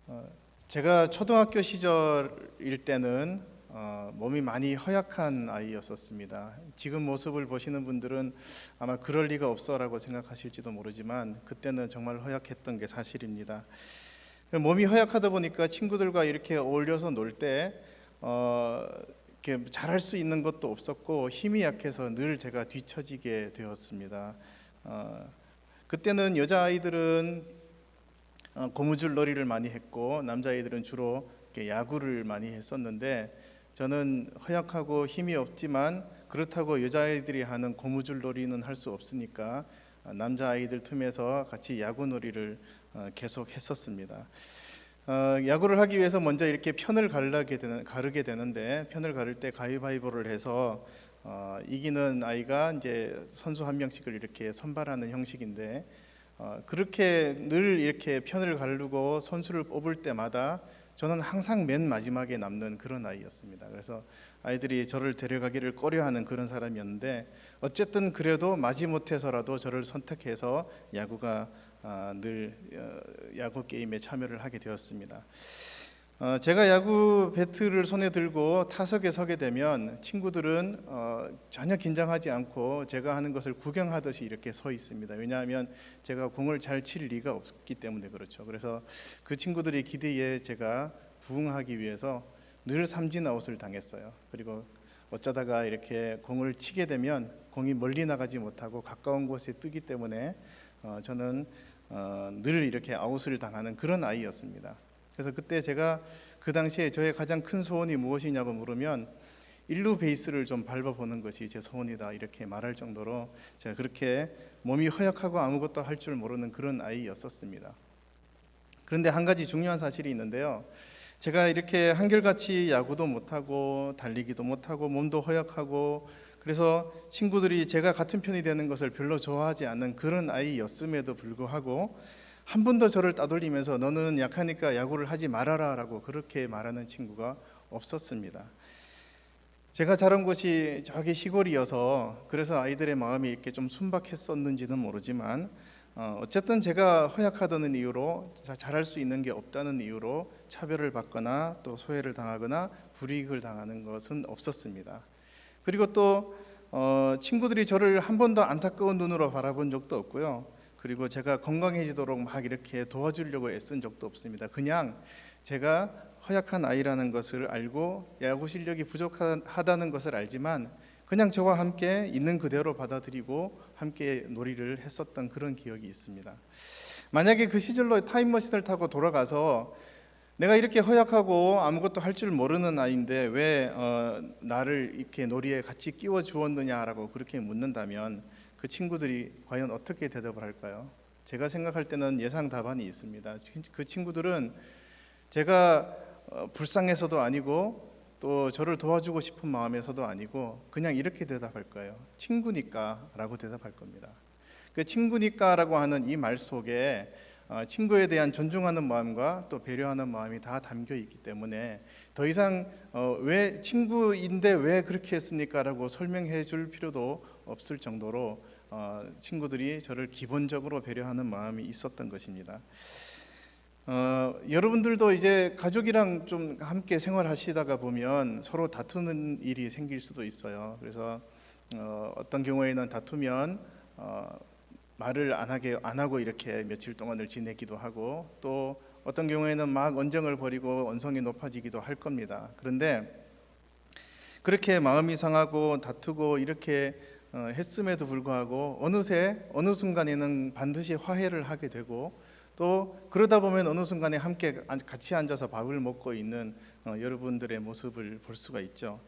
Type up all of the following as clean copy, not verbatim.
어, 제가 초등학교 시절일 때는 몸이 많이 허약한 아이였었습니다. 지금 모습을 보시는 분들은 아마 그럴 리가 없어라고 생각하실지도 모르지만 그때는 정말 허약했던 게 사실입니다. 몸이 허약하다 보니까 친구들과 이렇게 어울려서 놀 때 이렇게 잘할 수 있는 것도 없었고 힘이 약해서 늘 제가 뒤처지게 되었습니다. 그때는 여자아이들은 고무줄 놀이를 많이 했고 남자아이들은 주로 이렇게 야구를 많이 했었는데 저는 허약하고 힘이 없지만 그렇다고 여자아이들이 하는 고무줄 놀이는 할 수 없으니까 남자아이들 틈에서 같이 야구 놀이를 계속 했었습니다. 야구를 하기 위해서 먼저 이렇게 편을 가르게 되는데 편을 가를 때 가위바위보를 해서 이기는 아이가 이제 선수 한 명씩을 이렇게 선발하는 형식인데 그렇게 늘 이렇게 편을 가르고 선수를 뽑을 때마다 저는 항상 맨 마지막에 남는 그런 아이였습니다. 그래서 아이들이 저를 데려가기를 꺼려하는 그런 사람이었는데 어쨌든 그래도 마지못해서라도 저를 선택해서 늘 야구 게임에 참여를 하게 되었습니다. 제가 야구 배트를 손에 들고 타석에 서게 되면 친구들은 전혀 긴장하지 않고 제가 하는 것을 구경하듯이 이렇게 서 있습니다. 왜냐하면 제가 공을 잘 칠 리가 없기 때문에 그렇죠. 그래서 그 친구들의 기대에 제가 부응하기 위해서 늘 삼진 아웃을 당했어요. 그리고 어쩌다가 이렇게 공을 치게 되면 공이 멀리 나가지 못하고 가까운 곳에 뜨기 때문에 저는 늘 이렇게 아웃을 당하는 그런 아이였습니다. 그래서 그때 제가 그 당시에 저의 가장 큰 소원이 무엇이냐고 물으면 일루 베이스를 좀 밟아보는 것이 제 소원이다 이렇게 말할 정도로 제가 그렇게 몸이 허약하고 아무것도 할 줄 모르는 그런 아이였었습니다. 그런데 한 가지 중요한 사실이 있는데요. 제가 이렇게 한결같이 야구도 못하고 달리기도 못하고 몸도 허약하고 그래서 친구들이 제가 같은 편이 되는 것을 별로 좋아하지 않는 그런 아이였음에도 불구하고 한 번도 저를 따돌리면서 너는 약하니까 야구를 하지 말아라 라고 그렇게 말하는 친구가 없었습니다. 제가 자란 곳이 저기 시골이어서 그래서 아이들의 마음이 이렇게 좀 순박했었는지는 모르지만 어쨌든 제가 허약하다는 이유로 잘할 수 있는 게 없다는 이유로 차별을 받거나 또 소외를 당하거나 불이익을 당하는 것은 없었습니다. 그리고 또 친구들이 저를 한 번도 안타까운 눈으로 바라본 적도 없고요. 그리고 제가 건강해지도록 막 이렇게 도와주려고 애쓴 적도 없습니다. 그냥 제가 허약한 아이라는 것을 알고 야구 실력이 부족하다는 것을 알지만 그냥 저와 함께 있는 그대로 받아들이고 함께 놀이를 했었던 그런 기억이 있습니다. 만약에 그 시절로 타임머신을 타고 돌아가서 내가 이렇게 허약하고 아무것도 할 줄 모르는 아이인데 왜 나를 이렇게 놀이에 같이 끼워 주었느냐라고 그렇게 묻는다면 그 친구들이 과연 어떻게 대답을 할까요? 제가 생각할 때는 예상 답안이 있습니다. 그 친구들은 제가 불쌍해서도 아니고 또 저를 도와주고 싶은 마음에서도 아니고 그냥 이렇게 대답할 거예요. 친구니까 라고 대답할 겁니다. 그 친구니까 라고 하는 이 말 속에 친구에 대한 존중하는 마음과 또 배려하는 마음이 다 담겨 있기 때문에 더 이상 왜 친구인데 왜 그렇게 했습니까? 라고 설명해 줄 필요도 없을 정도로 친구들이 저를 기본적으로 배려하는 마음이 있었던 것입니다. 여러분들도 이제 가족이랑 좀 함께 생활하시다가 보면 서로 다투는 일이 생길 수도 있어요. 그래서 어떤 경우에는 다투면 말을 안 하고 이렇게 며칠 동안을 지내기도 하고 또 어떤 경우에는 막 언쟁을 벌이고 언성이 높아지기도 할 겁니다. 그런데 그렇게 마음이 상하고 다투고 이렇게 했음에도 불구하고 어느새 어느 순간에는 반드시 화해를 하게 되고 또 그러다 보면 어느 순간에 함께 같이 앉아서 밥을 먹고 있는 여러분들의 모습을 볼 수가 있죠.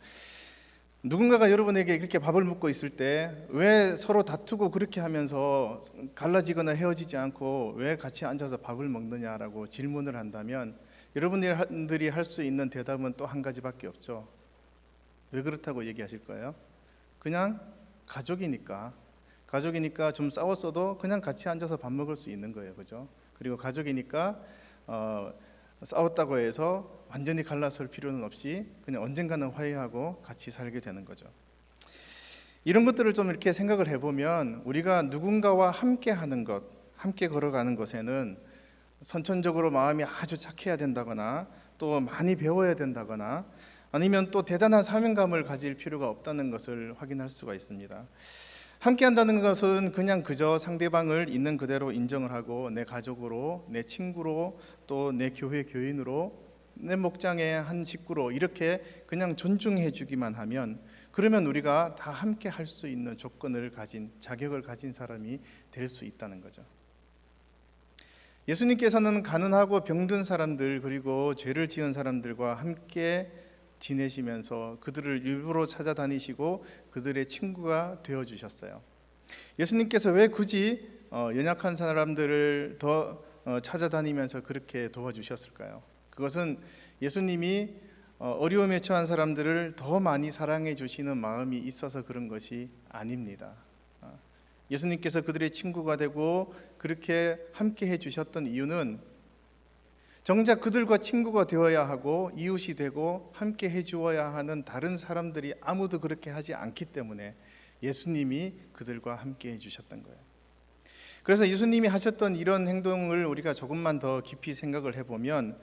누군가가 여러분에게 이렇게 밥을 먹고 있을 때 왜 서로 다투고 그렇게 하면서 갈라지거나 헤어지지 않고 왜 같이 앉아서 밥을 먹느냐라고 질문을 한다면 여러분들이 할 수 있는 대답은 또 한 가지밖에 없죠. 왜 그렇다고 얘기하실 거예요? 그냥 가족이니까 좀 싸웠어도 그냥 같이 앉아서 밥 먹을 수 있는 거예요. 그죠? 그리고 가족이니까 싸웠다고 해서 완전히 갈라설 필요는 없이 그냥 언젠가는 화해하고 같이 살게 되는 거죠. 이런 것들을 좀 이렇게 생각을 해보면 우리가 누군가와 함께 하는 것, 함께 걸어가는 것에는 선천적으로 마음이 아주 착해야 된다거나 또 많이 배워야 된다거나 아니면 또 대단한 사명감을 가질 필요가 없다는 것을 확인할 수가 있습니다. 함께 한다는 것은 그냥 그저 상대방을 있는 그대로 인정을 하고 내 가족으로, 내 친구로, 또 내 교회 교인으로, 내 목장의 한 식구로 이렇게 그냥 존중해 주기만 하면, 그러면 우리가 다 함께 할 수 있는 조건을 가진, 자격을 가진 사람이 될 수 있다는 거죠. 예수님께서는 가난하고 병든 사람들 그리고 죄를 지은 사람들과 함께 지내시면서 그들을 일부러 찾아다니시고 그들의 친구가 되어주셨어요. 예수님께서 왜 굳이 연약한 사람들을 더 찾아다니면서 그렇게 도와주셨을까요? 그것은 예수님이 어려움에 처한 사람들을 더 많이 사랑해 주시는 마음이 있어서 그런 것이 아닙니다. 예수님께서 그들의 친구가 되고 그렇게 함께 해주셨던 이유는 정작 그들과 친구가 되어야 하고 이웃이 되고 함께 해주어야 하는 다른 사람들이 아무도 그렇게 하지 않기 때문에 예수님이 그들과 함께 해주셨던 거예요. 그래서 예수님이 하셨던 이런 행동을 우리가 조금만 더 깊이 생각을 해보면,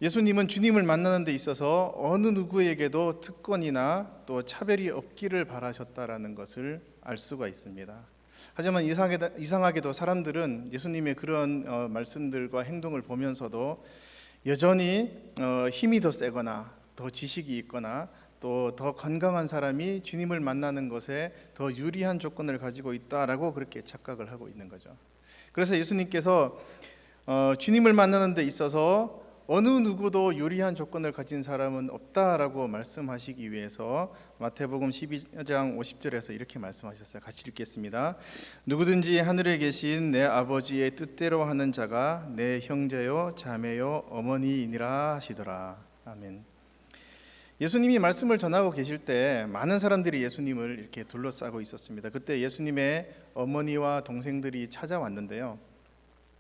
예수님은 주님을 만나는 데 있어서 어느 누구에게도 특권이나 또 차별이 없기를 바라셨다라는 것을 알 수가 있습니다. 하지만 이상하게도 사람들은 예수님의 그런 말씀들과 행동을 보면서도 여전히 힘이 더 세거나 더 지식이 있거나 또 더 건강한 사람이 주님을 만나는 것에 더 유리한 조건을 가지고 있다라고 그렇게 착각을 하고 있는 거죠. 그래서 예수님께서 주님을 만나는 데 있어서 어느 누구도 유리한 조건을 가진 사람은 없다라고 말씀하시기 위해서 마태복음 12장 50절에서 이렇게 말씀하셨어요. 같이 읽겠습니다. 누구든지 하늘에 계신 내 아버지의 뜻대로 하는 자가 내 형제요 자매요 어머니이니라 하시더라. 아멘. 예수님이 말씀을 전하고 계실 때 많은 사람들이 예수님을 이렇게 둘러싸고 있었습니다. 그때 예수님의 어머니와 동생들이 찾아왔는데요,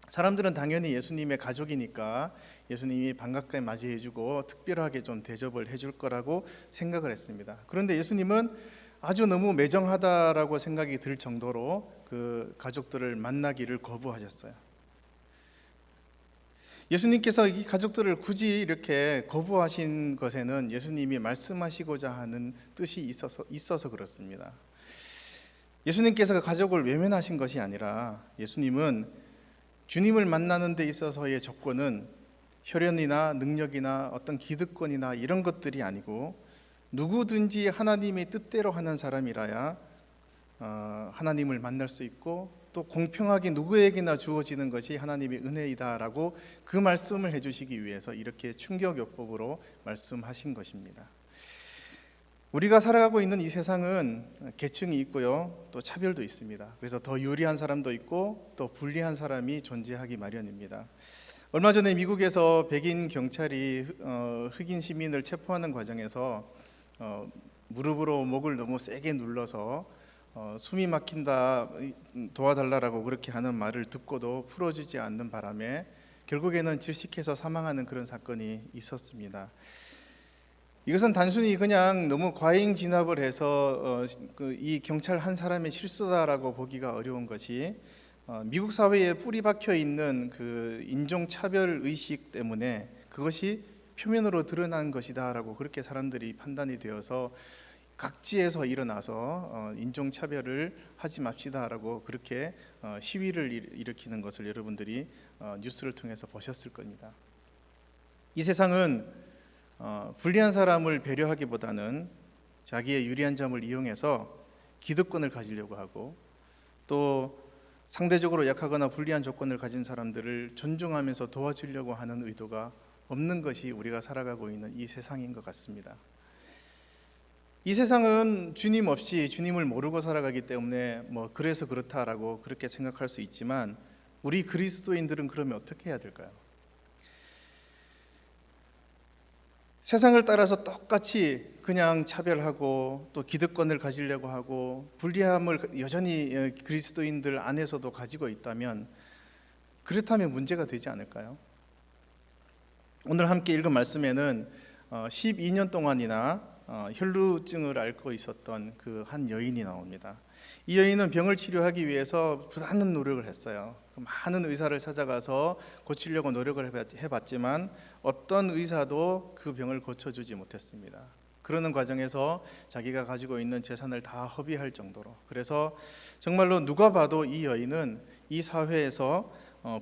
사람들은 당연히 예수님의 가족이니까 예수님이 반갑게 맞이해주고 특별하게 좀 대접을 해줄 거라고 생각을 했습니다. 그런데 예수님은 아주 너무 매정하다라고 생각이 들 정도로 그 가족들을 만나기를 거부하셨어요. 예수님께서 이 가족들을 굳이 이렇게 거부하신 것에는 예수님이 말씀하시고자 하는 뜻이 있어서 그렇습니다. 예수님께서 가족을 외면하신 것이 아니라 예수님은 주님을 만나는 데 있어서의 조건은 혈연이나 능력이나 어떤 기득권이나 이런 것들이 아니고 누구든지 하나님의 뜻대로 하는 사람이라야 하나님을 만날 수 있고 또 공평하게 누구에게나 주어지는 것이 하나님의 은혜이다라고 그 말씀을 해주시기 위해서 이렇게 충격요법으로 말씀하신 것입니다. 우리가 살아가고 있는 이 세상은 계층이 있고요, 또 차별도 있습니다. 그래서 더 유리한 사람도 있고 또 불리한 사람이 존재하기 마련입니다. 얼마 전에 미국에서 백인 경찰이 흑인 시민을 체포하는 과정에서 무릎으로 목을 너무 세게 눌러서 숨이 막힌다, 도와달라고 그렇게 하는 말을 듣고도 풀어주지 않는 바람에 결국에는 질식해서 사망하는 그런 사건이 있었습니다. 이것은 단순히 그냥 너무 과잉 진압을 해서 이 경찰 한 사람의 실수다라고 보기가 어려운 것이 미국 사회에 뿌리 박혀 있는 그 인종 차별 의식 때문에 그것이 표면으로 드러난 것이다라고 그렇게 사람들이 판단이 되어서 각지에서 일어나서 인종 차별을 하지 맙시다라고 그렇게 시위를 일으키는 것을 여러분들이 뉴스를 통해서 보셨을 겁니다. 이 세상은 불리한 사람을 배려하기보다는 자기의 유리한 점을 이용해서 기득권을 가지려고 하고 또 상대적으로 약하거나 불리한 조건을 가진 사람들을 존중하면서 도와주려고 하는 의도가 없는 것이 우리가 살아가고 있는 이 세상인 것 같습니다. 이 세상은 주님 없이 주님을 모르고 살아가기 때문에 그래서 그렇다라고 그렇게 생각할 수 있지만 우리 그리스도인들은 그러면 어떻게 해야 될까요? 세상을 따라서 똑같이 그냥 차별하고 또 기득권을 가지려고 하고 불리함을 여전히 그리스도인들 안에서도 가지고 있다면 그렇다면 문제가 되지 않을까요? 오늘 함께 읽은 말씀에는 12년 동안이나 혈루증을 앓고 있었던 그 한 여인이 나옵니다. 이 여인은 병을 치료하기 위해서 부단한 노력을 했어요. 많은 의사를 찾아가서 고치려고 노력을 해봤지만 어떤 의사도 그 병을 고쳐주지 못했습니다. 그러는 과정에서 자기가 가지고 있는 재산을 다 허비할 정도로, 그래서 정말로 누가 봐도 이 여인은 이 사회에서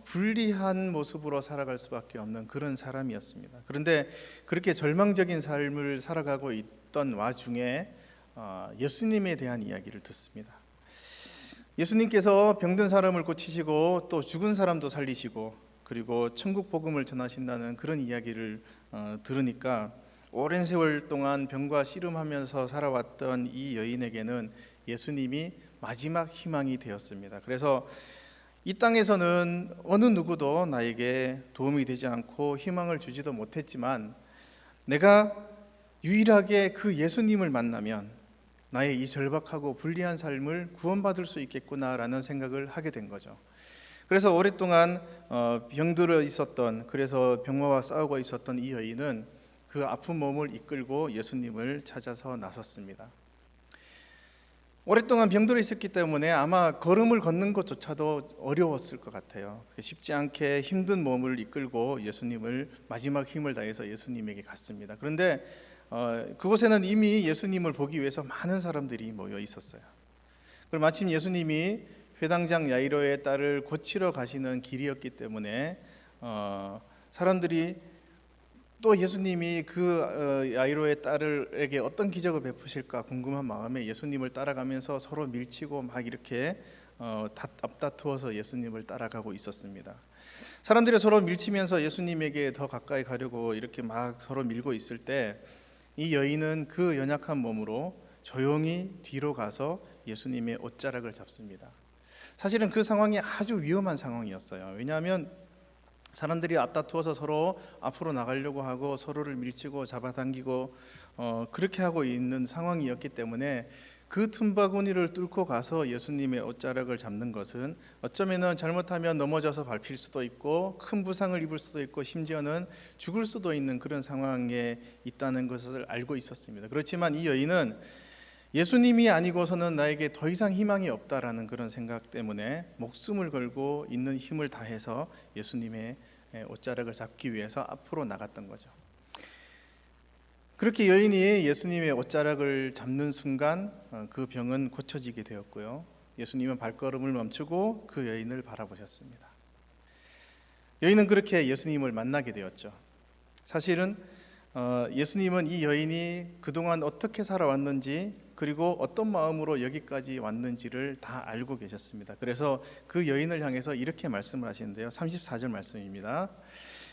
불리한 모습으로 살아갈 수밖에 없는 그런 사람이었습니다. 그런데 그렇게 절망적인 삶을 살아가고 있던 와중에 예수님에 대한 이야기를 듣습니다. 예수님께서 병든 사람을 고치시고 또 죽은 사람도 살리시고 그리고 천국 복음을 전하신다는 그런 이야기를 들으니까 오랜 세월 동안 병과 씨름하면서 살아왔던 이 여인에게는 예수님이 마지막 희망이 되었습니다. 그래서 이 땅에서는 어느 누구도 나에게 도움이 되지 않고 희망을 주지도 못했지만 내가 유일하게 그 예수님을 만나면 나의 이 절박하고 불리한 삶을 구원받을 수 있겠구나라는 생각을 하게 된 거죠. 그래서 오랫동안 병들어 있었던, 그래서 병마와 싸우고 있었던 이 여인은 그 아픈 몸을 이끌고 예수님을 찾아서 나섰습니다. 오랫동안 병들어 있었기 때문에 아마 걸음을 걷는 것조차도 어려웠을 것 같아요. 쉽지 않게 힘든 몸을 이끌고 예수님을 마지막 힘을 다해서 예수님에게 갔습니다. 그런데 그곳에는 이미 예수님을 보기 위해서 많은 사람들이 모여 있었어요. 그리고 마침 예수님이 회당장 야이로의 딸을 고치러 가시는 길이었기 때문에 사람들이 또 예수님이 그 야이로의 딸에게 어떤 기적을 베푸실까 궁금한 마음에 예수님을 따라가면서 서로 밀치고 막 이렇게 앞다투어서 예수님을 따라가고 있었습니다. 사람들이 서로 밀치면서 예수님에게 더 가까이 가려고 이렇게 막 서로 밀고 있을 때 이 여인은 그 연약한 몸으로 조용히 뒤로 가서 예수님의 옷자락을 잡습니다. 사실은 그 상황이 아주 위험한 상황이었어요. 왜냐하면 사람들이 앞다투어서 서로 앞으로 나가려고 하고 서로를 밀치고 잡아당기고 그렇게 하고 있는 상황이었기 때문에 그 틈바구니를 뚫고 가서 예수님의 옷자락을 잡는 것은 어쩌면 잘못하면 넘어져서 밟힐 수도 있고 큰 부상을 입을 수도 있고 심지어는 죽을 수도 있는 그런 상황에 있다는 것을 알고 있었습니다. 그렇지만 이 여인은 예수님이 아니고서는 나에게 더 이상 희망이 없다라는 그런 생각 때문에 목숨을 걸고 있는 힘을 다해서 예수님의 옷자락을 잡기 위해서 앞으로 나갔던 거죠. 그렇게 여인이 예수님의 옷자락을 잡는 순간 그 병은 고쳐지게 되었고요. 예수님은 발걸음을 멈추고 그 여인을 바라보셨습니다. 여인은 그렇게 예수님을 만나게 되었죠. 사실은 예수님은 이 여인이 그동안 어떻게 살아왔는지 그리고 어떤 마음으로 여기까지 왔는지를 다 알고 계셨습니다. 그래서 그 여인을 향해서 이렇게 말씀을 하시는데요. 34절 말씀입니다.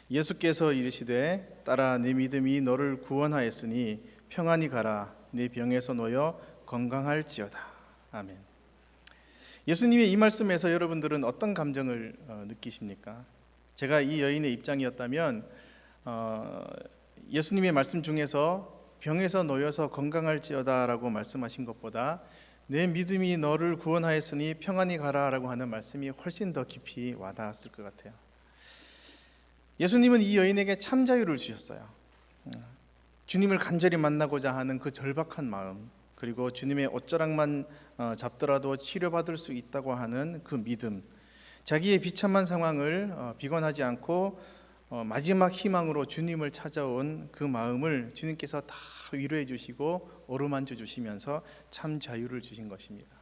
예수께서 이르시되 딸아 네 믿음이 너를 구원하였으니 평안히 가라 네 병에서 놓여 건강할지어다. 아멘. 예수님의 이 말씀에서 여러분들은 어떤 감정을 느끼십니까? 제가 이 여인의 입장이었다면 예수님의 말씀 중에서 병에서 놓여서 건강할지어다라고 말씀하신 것보다 내 믿음이 너를 구원하였으니 평안히 가라라고 하는 말씀이 훨씬 더 깊이 와닿았을 것 같아요. 예수님은 이 여인에게 참 자유를 주셨어요. 주님을 간절히 만나고자 하는 그 절박한 마음, 그리고 주님의 옷자락만 잡더라도 치료받을 수 있다고 하는 그 믿음, 자기의 비참한 상황을 비관하지 않고 마지막 희망으로 주님을 찾아온 그 마음을 주님께서 다 위로해 주시고 어루만져 주시면서 참 자유를 주신 것입니다.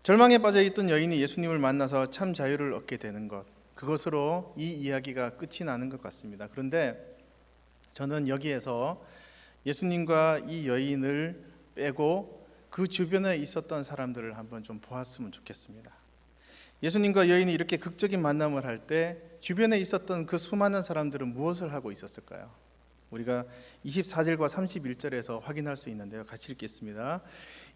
절망에 빠져 있던 여인이 예수님을 만나서 참 자유를 얻게 되는 것, 그것으로 이 이야기가 끝이 나는 것 같습니다. 그런데 저는 여기에서 예수님과 이 여인을 빼고 그 주변에 있었던 사람들을 한번 좀 보았으면 좋겠습니다. 예수님과 여인이 이렇게 극적인 만남을 할 때 주변에 있었던 그 수많은 사람들은 무엇을 하고 있었을까요? 우리가 24절과 31절에서 확인할 수 있는데요. 같이 읽겠습니다.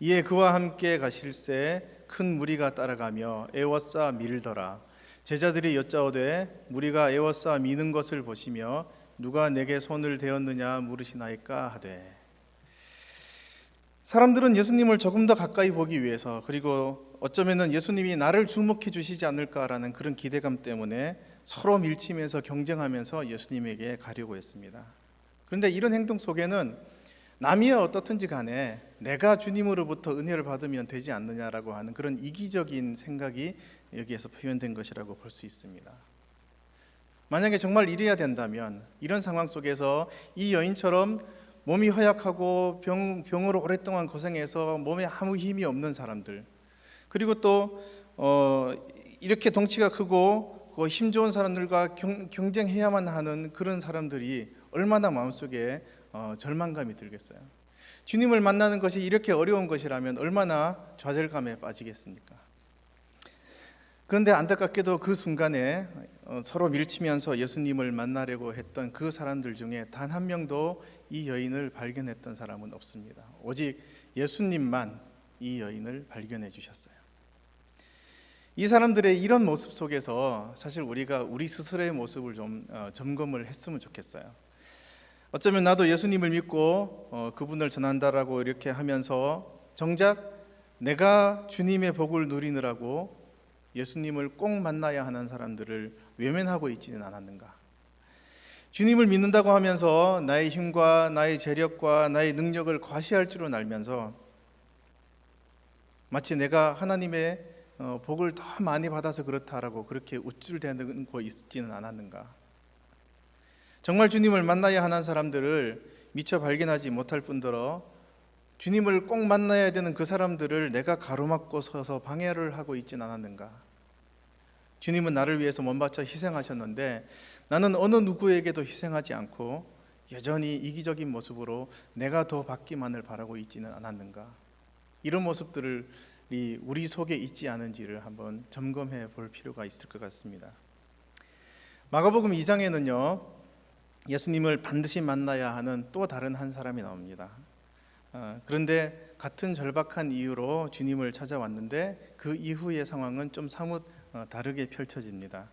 이에 그와 함께 가실새 큰 무리가 따라가며 애워싸 밀더라. 제자들이 여짜오되 무리가 애워싸 미는 것을 보시며 누가 내게 손을 대었느냐 물으시나이까 하되. 사람들은 예수님을 조금 더 가까이 보기 위해서, 그리고 어쩌면 예수님이 나를 주목해 주시지 않을까라는 그런 기대감 때문에 서로 밀치면서 경쟁하면서 예수님에게 가려고 했습니다. 그런데 이런 행동 속에는 남이 어떻든지 간에 내가 주님으로부터 은혜를 받으면 되지 않느냐라고 하는 그런 이기적인 생각이 여기에서 표현된 것이라고 볼 수 있습니다. 만약에 정말 이래야 된다면 이런 상황 속에서 이 여인처럼 몸이 허약하고 병으로 오랫동안 고생해서 몸에 아무 힘이 없는 사람들, 그리고 또 이렇게 덩치가 크고 힘 좋은 사람들과 경쟁해야만 하는 그런 사람들이 얼마나 마음속에 절망감이 들겠어요. 주님을 만나는 것이 이렇게 어려운 것이라면 얼마나 좌절감에 빠지겠습니까? 그런데 안타깝게도 그 순간에 서로 밀치면서 예수님을 만나려고 했던 그 사람들 중에 단 한 명도 이 여인을 발견했던 사람은 없습니다. 오직 예수님만 이 여인을 발견해 주셨어요. 이 사람들의 이런 모습 속에서 사실 우리가 우리 스스로의 모습을 좀 점검을 했으면 좋겠어요. 어쩌면 나도 예수님을 믿고 그분을 전한다라고 이렇게 하면서 정작 내가 주님의 복을 누리느라고 예수님을 꼭 만나야 하는 사람들을 외면하고 있지는 않았는가? 주님을 믿는다고 하면서 나의 힘과 나의 재력과 나의 능력을 과시할 줄은 알면서 마치 내가 하나님의 복을 더 많이 받아서 그렇다라고 그렇게 우쭐대고 있지는 않았는가? 정말 주님을 만나야 하는 사람들을 미처 발견하지 못할 뿐더러 주님을 꼭 만나야 되는 그 사람들을 내가 가로막고 서서 방해를 하고 있지는 않았는가? 주님은 나를 위해서 몸바쳐 희생하셨는데 나는 어느 누구에게도 희생하지 않고 여전히 이기적인 모습으로 내가 더 받기만을 바라고 있지는 않았는가? 이런 모습들을 우리 속에 있지 않은지를 한번 점검해 볼 필요가 있을 것 같습니다. 마가복음 2장에는요 예수님을 반드시 만나야 하는 또 다른 한 사람이 나옵니다. 그런데 같은 절박한 이유로 주님을 찾아왔는데 그 이후의 상황은 좀 사뭇 다르게 펼쳐집니다.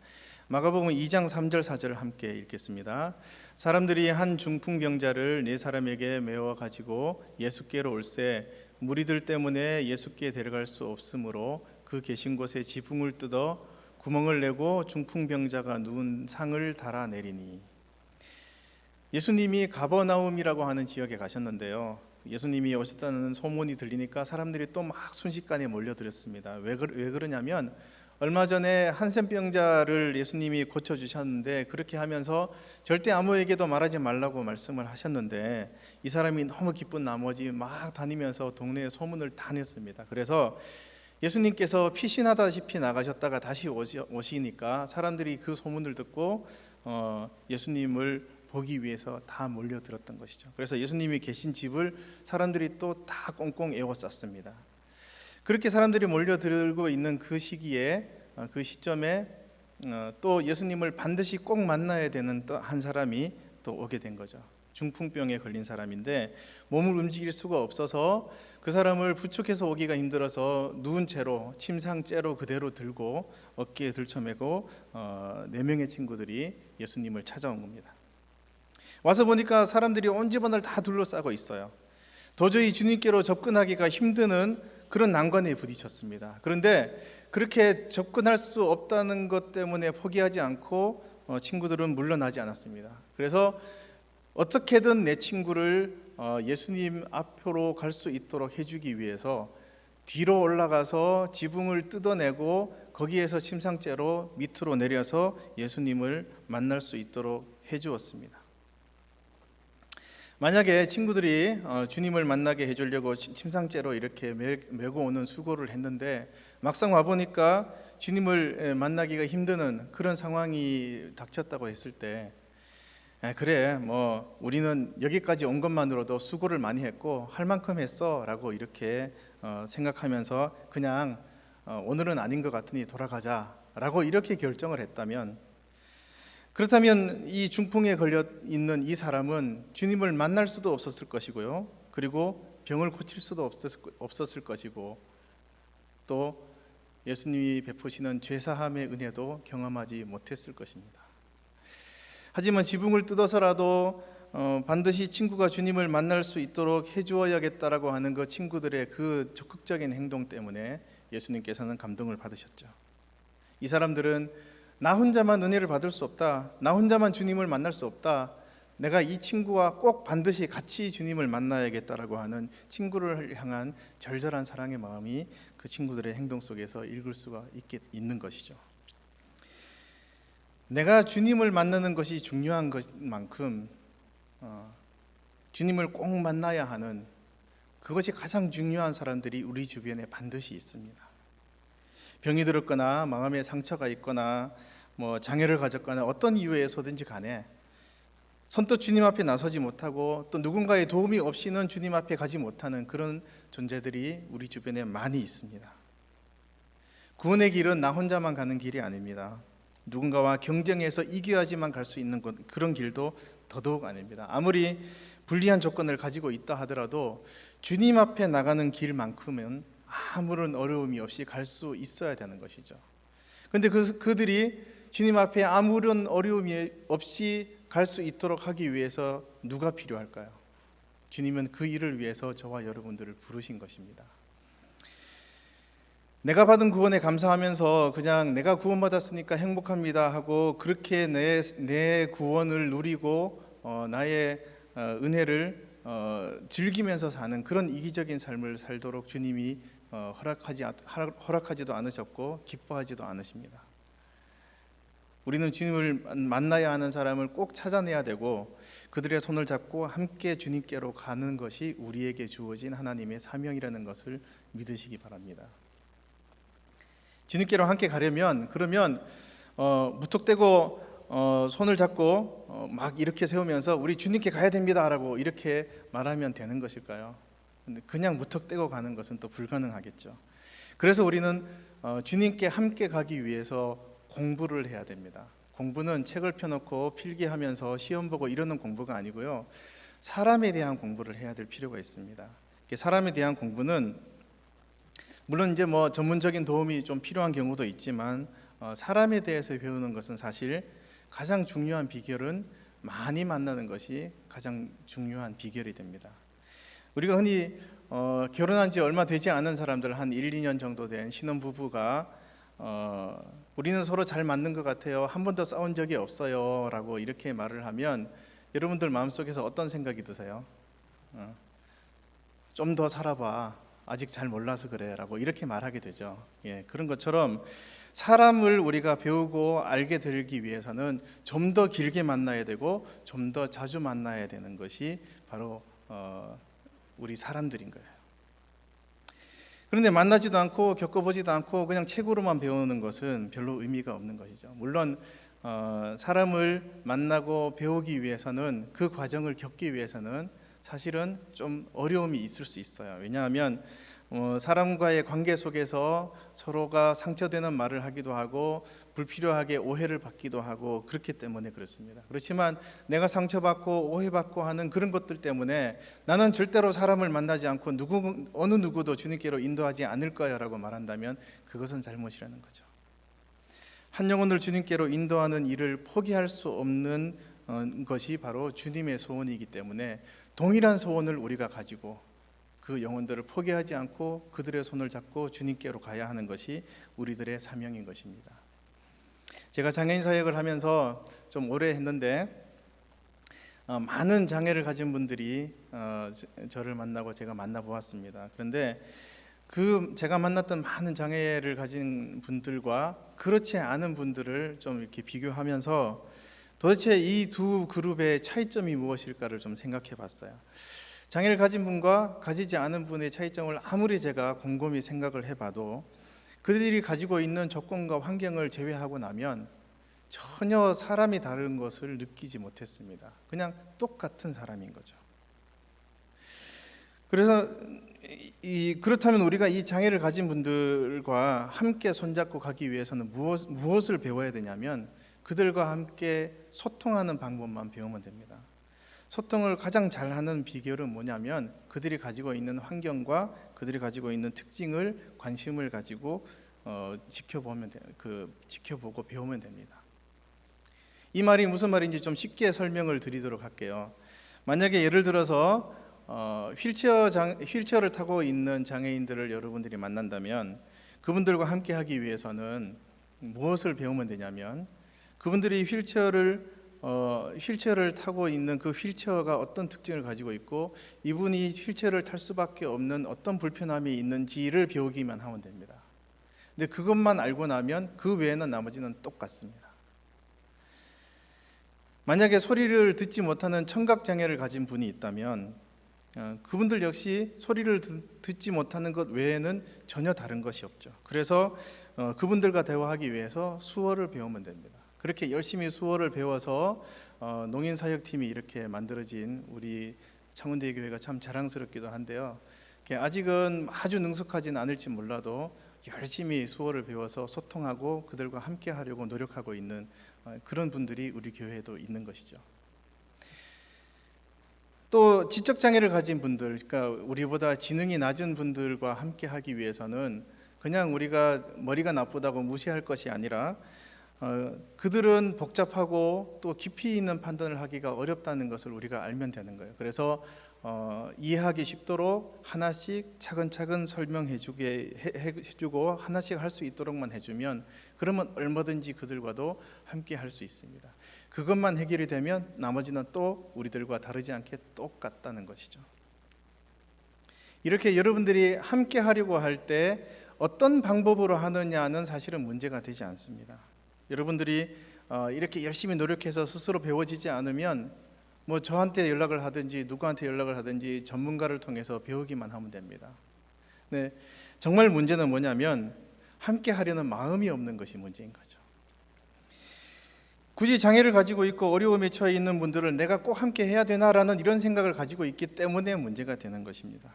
마가복음 2장 3절 4절을 함께 읽겠습니다. 사람들이 한 중풍병자를 네 사람에게 메워 가지고 예수께로 올세 무리들 때문에 예수께 데려갈 수 없으므로 그 계신 곳에 지붕을 뜯어 구멍을 내고 중풍병자가 누운 상을 달아내리니. 예수님이 가버나움이라고 하는 지역에 가셨는데요, 예수님이 오셨다는 소문이 들리니까 사람들이 또 막 순식간에 몰려들었습니다. 왜 그러냐면 얼마 전에 한센병자를 예수님이 고쳐주셨는데 그렇게 하면서 절대 아무에게도 말하지 말라고 말씀을 하셨는데 이 사람이 너무 기쁜 나머지 막 다니면서 동네에 소문을 다 냈습니다. 그래서 예수님께서 피신하다시피 나가셨다가 다시 오시니까 사람들이 그 소문을 듣고 예수님을 보기 위해서 다 몰려들었던 것이죠. 그래서 예수님이 계신 집을 사람들이 또 다 꽁꽁 에워쌌습니다. 그렇게 사람들이 몰려들고 있는 그 시기에 그 시점에 또 예수님을 반드시 꼭 만나야 되는 또 한 사람이 또 오게 된 거죠. 중풍병에 걸린 사람인데 몸을 움직일 수가 없어서 그 사람을 부축해서 오기가 힘들어서 누운 채로 침상째로 그대로 들고 어깨에 들쳐매고 4명의 친구들이 예수님을 찾아온 겁니다. 와서 보니까 사람들이 온 집안을 다 둘러싸고 있어요. 도저히 주님께로 접근하기가 힘드는 그런 난관에 부딪혔습니다. 그런데 그렇게 접근할 수 없다는 것 때문에 포기하지 않고 친구들은 물러나지 않았습니다. 그래서 어떻게든 내 친구를 예수님 앞으로 갈 수 있도록 해주기 위해서 뒤로 올라가서 지붕을 뜯어내고 거기에서 침상째로 밑으로 내려서 예수님을 만날 수 있도록 해주었습니다. 만약에 친구들이 주님을 만나게 해주려고 침상째로 이렇게 메고 오는 수고를 했는데 막상 와보니까 주님을 만나기가 힘드는 그런 상황이 닥쳤다고 했을 때 그래 뭐 우리는 여기까지 온 것만으로도 수고를 많이 했고 할 만큼 했어 라고 이렇게 생각하면서 그냥 오늘은 아닌 것 같으니 돌아가자 라고 이렇게 결정을 했다면, 그렇다면 이 중풍에 걸려 있는 이 사람은 주님을 만날 수도 없었을 것이고요, 그리고 병을 고칠 수도 없었을 것이고, 또 예수님이 베푸시는 죄사함의 은혜도 경험하지 못했을 것입니다. 하지만 지붕을 뜯어서라도 반드시 친구가 주님을 만날 수 있도록 해주어야겠다라고 하는 그 친구들의 그 적극적인 행동 때문에 예수님께서는 감동을 받으셨죠. 이 사람들은 나 혼자만 은혜를 받을 수 없다, 나 혼자만 주님을 만날 수 없다, 내가 이 친구와 꼭 반드시 같이 주님을 만나야겠다라고 하는 친구를 향한 절절한 사랑의 마음이 그 친구들의 행동 속에서 읽을 수가 있는 것이죠. 내가 주님을 만나는 것이 중요한 것만큼 주님을 꼭 만나야 하는 그것이 가장 중요한 사람들이 우리 주변에 반드시 있습니다. 병이 들었거나 마음에 상처가 있거나 장애를 가졌거나 어떤 이유에서든지 간에 선뜻 주님 앞에 나서지 못하고 또 누군가의 도움이 없이는 주님 앞에 가지 못하는 그런 존재들이 우리 주변에 많이 있습니다. 구원의 길은 나 혼자만 가는 길이 아닙니다. 누군가와 경쟁해서 이겨야지만 갈 수 있는 그런 길도 더더욱 아닙니다. 아무리 불리한 조건을 가지고 있다 하더라도 주님 앞에 나가는 길만큼은 아무런 어려움이 없이 갈 수 있어야 되는 것이죠. 그런데 그들이 주님 앞에 아무런 어려움이 없이 갈 수 있도록 하기 위해서 누가 필요할까요? 주님은 그 일을 위해서 저와 여러분들을 부르신 것입니다. 내가 받은 구원에 감사하면서 그냥 내가 구원받았으니까 행복합니다 하고 그렇게 내 구원을 누리고 나의 은혜를 즐기면서 사는 그런 이기적인 삶을 살도록 주님이 허락하지도 않으셨고 기뻐하지도 않으십니다. 우리는 주님을 만나야 하는 사람을 꼭 찾아내야 되고 그들의 손을 잡고 함께 주님께로 가는 것이 우리에게 주어진 하나님의 사명이라는 것을 믿으시기 바랍니다. 주님께로 함께 가려면 그러면 무턱대고 손을 잡고 막 이렇게 세우면서 우리 주님께 가야 됩니다라고 이렇게 말하면 되는 것일까요? 근데 그냥 무턱대고 가는 것은 또 불가능하겠죠. 그래서 우리는 주님께 함께 가기 위해서 공부를 해야 됩니다. 공부는 책을 펴놓고 필기하면서 시험 보고 이러는 공부가 아니고요. 사람에 대한 공부를 해야 될 필요가 있습니다. 사람에 대한 공부는 물론 이제 전문적인 도움이 좀 필요한 경우도 있지만 사람에 대해서 배우는 것은 사실 가장 중요한 비결은 많이 만나는 것이 가장 중요한 비결이 됩니다. 우리가 흔히 결혼한 지 얼마 되지 않은 사람들 한 1, 2년 정도 된 신혼부부가 우리는 서로 잘 맞는 것 같아요. 한 번도 싸운 적이 없어요 라고 이렇게 말을 하면 여러분들 마음속에서 어떤 생각이 드세요? 좀 더 살아봐. 아직 잘 몰라서 그래 라고 이렇게 말하게 되죠. 그런 것처럼 사람을 우리가 배우고 알게 되기 위해서는 좀 더 길게 만나야 되고 좀 더 자주 만나야 되는 것이 바로 우리 사람들인 거예요. 그런데 만나지도 않고 겪어보지도 않고 그냥 책으로만 배우는 것은 별로 의미가 없는 것이죠. 물론 사람을 만나고 배우기 위해서는 그 과정을 겪기 위해서는 사실은 좀 어려움이 있을 수 있어요. 왜냐하면 사람과의 관계 속에서 서로가 상처되는 말을 하기도 하고 불필요하게 오해를 받기도 하고 그렇기 때문에 그렇습니다. 그렇지만 내가 상처받고 오해받고 하는 그런 것들 때문에 나는 절대로 사람을 만나지 않고 어느 누구도 주님께로 인도하지 않을 거야라고 말한다면 그것은 잘못이라는 거죠. 한 영혼을 주님께로 인도하는 일을 포기할 수 없는 것이 바로 주님의 소원이기 때문에 동일한 소원을 우리가 가지고 그 영혼들을 포기하지 않고 그들의 손을 잡고 주님께로 가야 하는 것이 우리들의 사명인 것입니다. 제가 장애인 사역을 하면서 좀 오래 했는데 많은 장애를 가진 분들이 저를 만나고 제가 만나보았습니다. 그런데 제가 만났던 많은 장애를 가진 분들과 그렇지 않은 분들을 좀 이렇게 비교하면서 도대체 이 두 그룹의 차이점이 무엇일까를 좀 생각해 봤어요. 장애를 가진 분과 가지지 않은 분의 차이점을 아무리 제가 곰곰이 생각을 해봐도 그들이 가지고 있는 조건과 환경을 제외하고 나면 전혀 사람이 다른 것을 느끼지 못했습니다. 그냥 똑같은 사람인 거죠. 그래서 그렇다면 우리가 이 장애를 가진 분들과 함께 손잡고 가기 위해서는 무엇을 배워야 되냐면 그들과 함께 소통하는 방법만 배우면 됩니다. 소통을 가장 잘하는 비결은 뭐냐면 그들이 가지고 있는 환경과 그들이 가지고 있는 특징을 관심을 가지고 지켜보고 배우면 됩니다. 이 말이 무슨 말인지 좀 쉽게 설명을 드리도록 할게요. 만약에 예를 들어서 휠체어를 타고 있는 장애인들을 여러분들이 만난다면 그분들과 함께 하기 위해서는 무엇을 배우면 되냐면 그분들이 휠체어를 휠체어를 타고 있는 그 휠체어가 어떤 특징을 가지고 있고 이분이 휠체어를 탈 수밖에 없는 어떤 불편함이 있는지를 배우기만 하면 됩니다. 근데 그것만 알고 나면 그 외에는 나머지는 똑같습니다. 만약에 소리를 듣지 못하는 청각 장애를 가진 분이 있다면 그분들 역시 소리를 듣지 못하는 것 외에는 전혀 다른 것이 없죠. 그래서 그분들과 대화하기 위해서 수어를 배우면 됩니다. 그렇게 열심히 수어를 배워서 농인사역팀이 이렇게 만들어진 우리 창원대 교회가 참 자랑스럽기도 한데요. 아직은 아주 능숙하진 않을지 몰라도 열심히 수어를 배워서 소통하고 그들과 함께 하려고 노력하고 있는 그런 분들이 우리 교회에도 있는 것이죠. 또 지적장애를 가진 분들, 그러니까 우리보다 지능이 낮은 분들과 함께 하기 위해서는 그냥 우리가 머리가 나쁘다고 무시할 것이 아니라 그들은 복잡하고 또 깊이 있는 판단을 하기가 어렵다는 것을 우리가 알면 되는 거예요. 그래서 이해하기 쉽도록 하나씩 차근차근 해주고 하나씩 할 수 있도록만 해주면 그러면 얼마든지 그들과도 함께 할 수 있습니다. 그것만 해결이 되면 나머지는 또 우리들과 다르지 않게 똑같다는 것이죠. 이렇게 여러분들이 함께 하려고 할 때 어떤 방법으로 하느냐는 사실은 문제가 되지 않습니다. 여러분들이 이렇게 열심히 노력해서 스스로 배워지지 않으면 뭐 저한테 연락을 하든지 누구한테 연락을 하든지 전문가를 통해서 배우기만 하면 됩니다. 네, 정말 문제는 뭐냐면 함께 하려는 마음이 없는 것이 문제인 거죠. 굳이 장애를 가지고 있고 어려움에 처해 있는 분들을 내가 꼭 함께 해야 되나라는 이런 생각을 가지고 있기 때문에 문제가 되는 것입니다.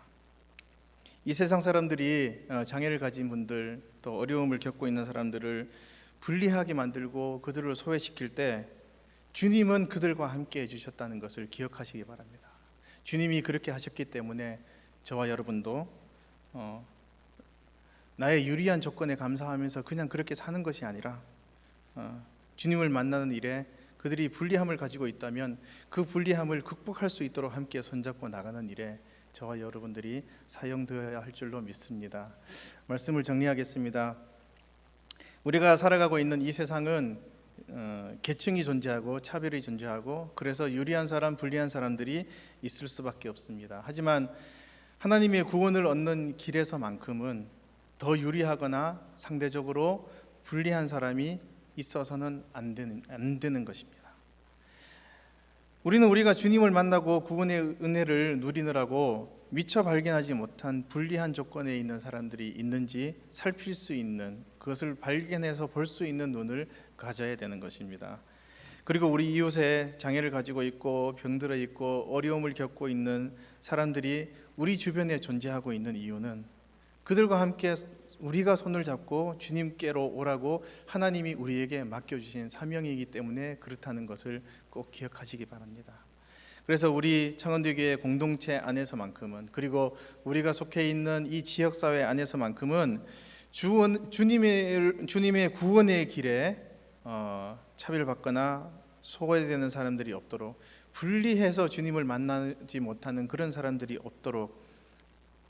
이 세상 사람들이 장애를 가진 분들 또 어려움을 겪고 있는 사람들을 불리하게 만들고 그들을 소외시킬 때 주님은 그들과 함께 해주셨다는 것을 기억하시기 바랍니다. 주님이 그렇게 하셨기 때문에 저와 여러분도 나의 유리한 조건에 감사하면서 그냥 그렇게 사는 것이 아니라 주님을 만나는 일에 그들이 불리함을 가지고 있다면 그 불리함을 극복할 수 있도록 함께 손잡고 나가는 일에 저와 여러분들이 사용되어야 할 줄로 믿습니다. 말씀을 정리하겠습니다. 우리가 살아가고 있는 이 세상은 계층이 존재하고 차별이 존재하고 그래서 유리한 사람, 불리한 사람들이 있을 수밖에 없습니다. 하지만 하나님의 구원을 얻는 길에서만큼은 더 유리하거나 상대적으로 불리한 사람이 있어서는 안 되는 것입니다. 우리는 우리가 주님을 만나고 구원의 은혜를 누리느라고 미처 발견하지 못한 불리한 조건에 있는 사람들이 있는지 살필 수 있는 그것을 발견해서 볼 수 있는 눈을 가져야 되는 것입니다. 그리고 우리 이웃에 장애를 가지고 있고 병들어 있고 어려움을 겪고 있는 사람들이 우리 주변에 존재하고 있는 이유는 그들과 함께 우리가 손을 잡고 주님께로 오라고 하나님이 우리에게 맡겨주신 사명이기 때문에 그렇다는 것을 꼭 기억하시기 바랍니다. 그래서 우리 창원대교회 공동체 안에서만큼은 그리고 우리가 속해 있는 이 지역사회 안에서만큼은 주님의 구원의 길에 차별받거나 소외되는 사람들이 없도록 분리해서 주님을 만나지 못하는 그런 사람들이 없도록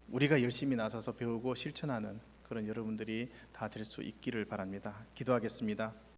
우리가 열심히 나서서 배우고 실천하는 그런 여러분들이 다 될 수 있기를 바랍니다. 기도하겠습니다.